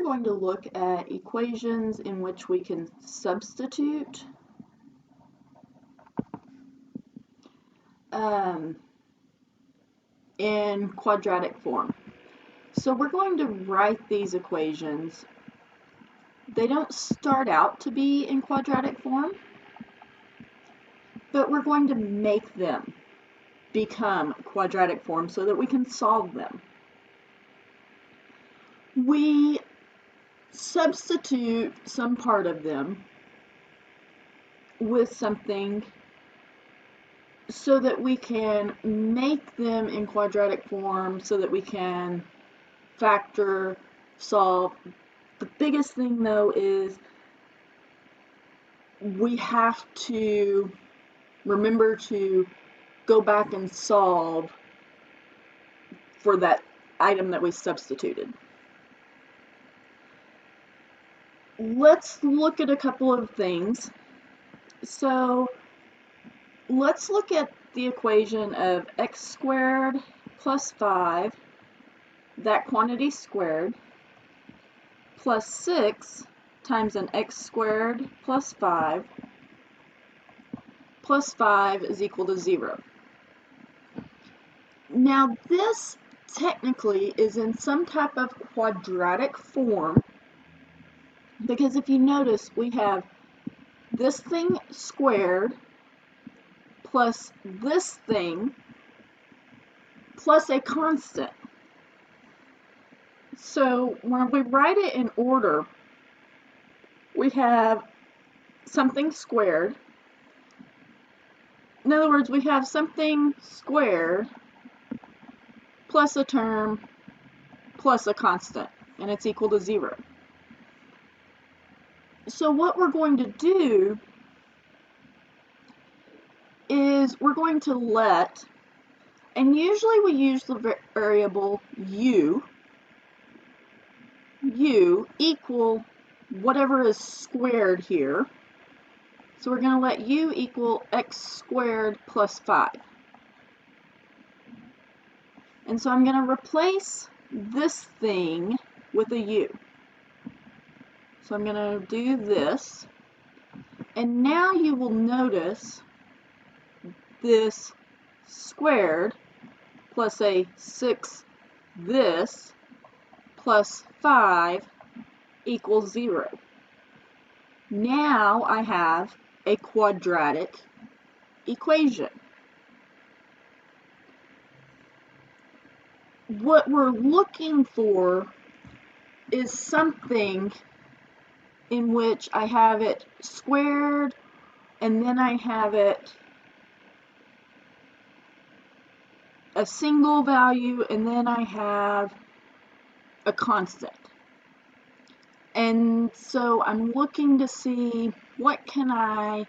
going to look at equations in which we can substitute in quadratic form. So we're going to write these equations. They don't start out to be in quadratic form, but we're going to make them become quadratic form so that we can solve them. We substitute some part of them with something so that we can make them in quadratic form so that we can factor, solve. The biggest thing though is we have to remember to go back and solve for that item that we substituted. Let's look at a couple of things. So let's look at the equation of x squared plus 5, that quantity squared, plus 6 times an x squared plus 5 is equal to 0. Now this technically is in some type of quadratic form, because if you notice we have this thing squared plus this thing plus a constant. So when we write it in order, we have something squared. In other words, we have something squared plus a term plus a constant, and it's equal to 0. So what we're going to do is we're going to let, and usually we use the variable u equal whatever is squared here. So we're going to let u equal x squared plus 5. And so I'm going to replace this thing with a u. So I'm going to do this, and now you will notice this squared plus a 6 this plus 5 equals 0. Now I have a quadratic equation. What we're looking for is something in which I have it squared and then I have it a single value and then I have a constant. And so I'm looking to see what can I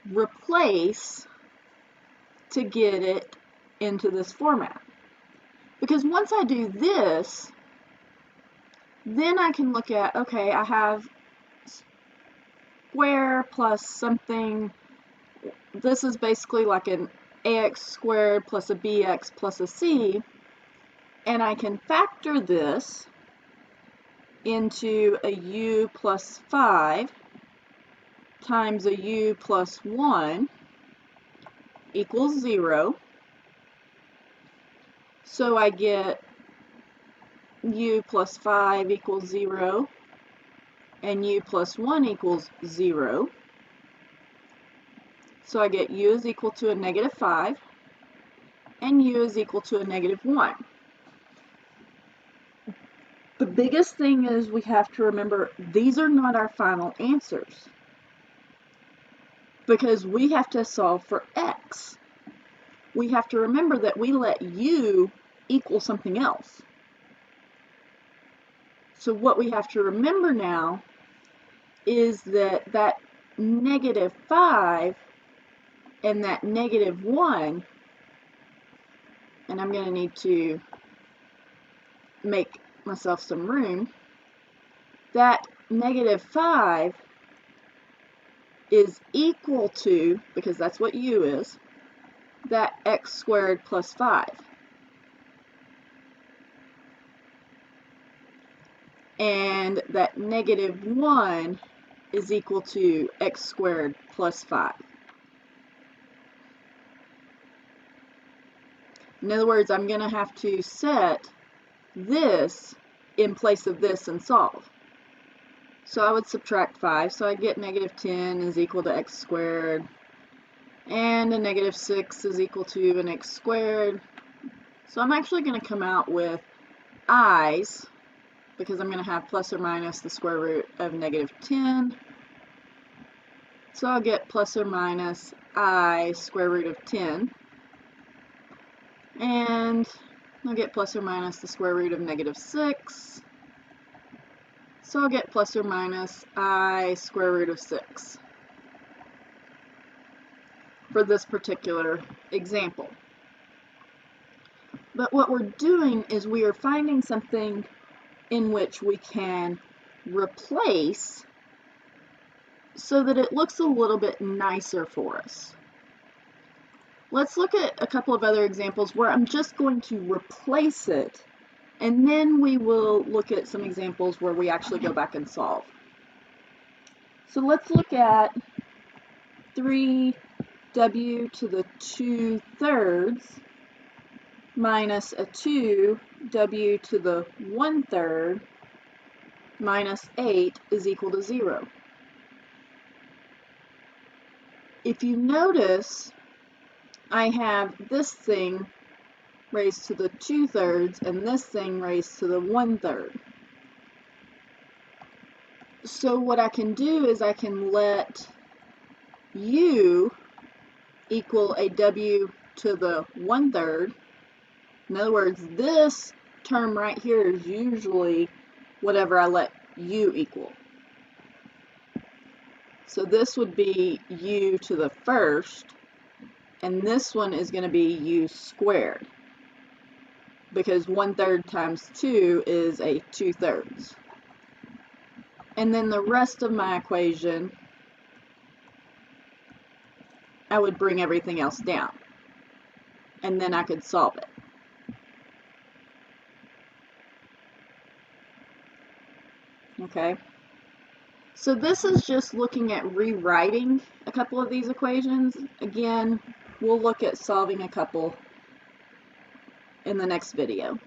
replace to get it into this format. Because once I do this, then I can look at, okay, I have square plus something. This is basically like an ax squared plus a bx plus a c, and I can factor this into a u plus 5 times a u plus 1 equals 0. So I get u plus 5 equals 0 and u plus 1 equals 0. So I get u is equal to a negative 5 and u is equal to a negative 1. The biggest thing is we have to remember these are not our final answers because we have to solve for x. We have to remember that we let u equal something else. So what we have to remember now is that that negative 5 and that negative 1, and I'm going to need to make myself some room, that negative 5 is equal to, because that's what u is, that x squared plus 5. And and that negative 1 is equal to x squared plus 5. In other words, I'm going to have to set this in place of this and solve. So I would subtract 5, so I get negative 10 is equal to x squared, and a negative 6 is equal to an x squared. So I'm actually going to come out with i's, because I'm going to have plus or minus the square root of negative 10. So I'll get plus or minus I square root of 10. And I'll get plus or minus the square root of negative 6. So I'll get plus or minus I square root of 6 for this particular example. But what we're doing is we are finding something in which we can replace so that it looks a little bit nicer for us. Let's look at a couple of other examples where I'm just going to replace it, and then we will look at some examples where we actually go back and solve. So let's look at 3w to the 2/3 minus a 2w to the 1/3 minus 8 is equal to 0. If you notice, I have this thing raised to the 2/3 and this thing raised to the 1/3. So what I can do is I can let u equal a w to the 1/3. In other words, this term right here is usually whatever I let u equal. So this would be u to the 1st, and this one is going to be u squared, because 1/3 times 2 is a 2/3. And then the rest of my equation, I would bring everything else down, and then I could solve it. Okay, so this is just looking at rewriting a couple of these equations. Again, we'll look at solving a couple in the next video.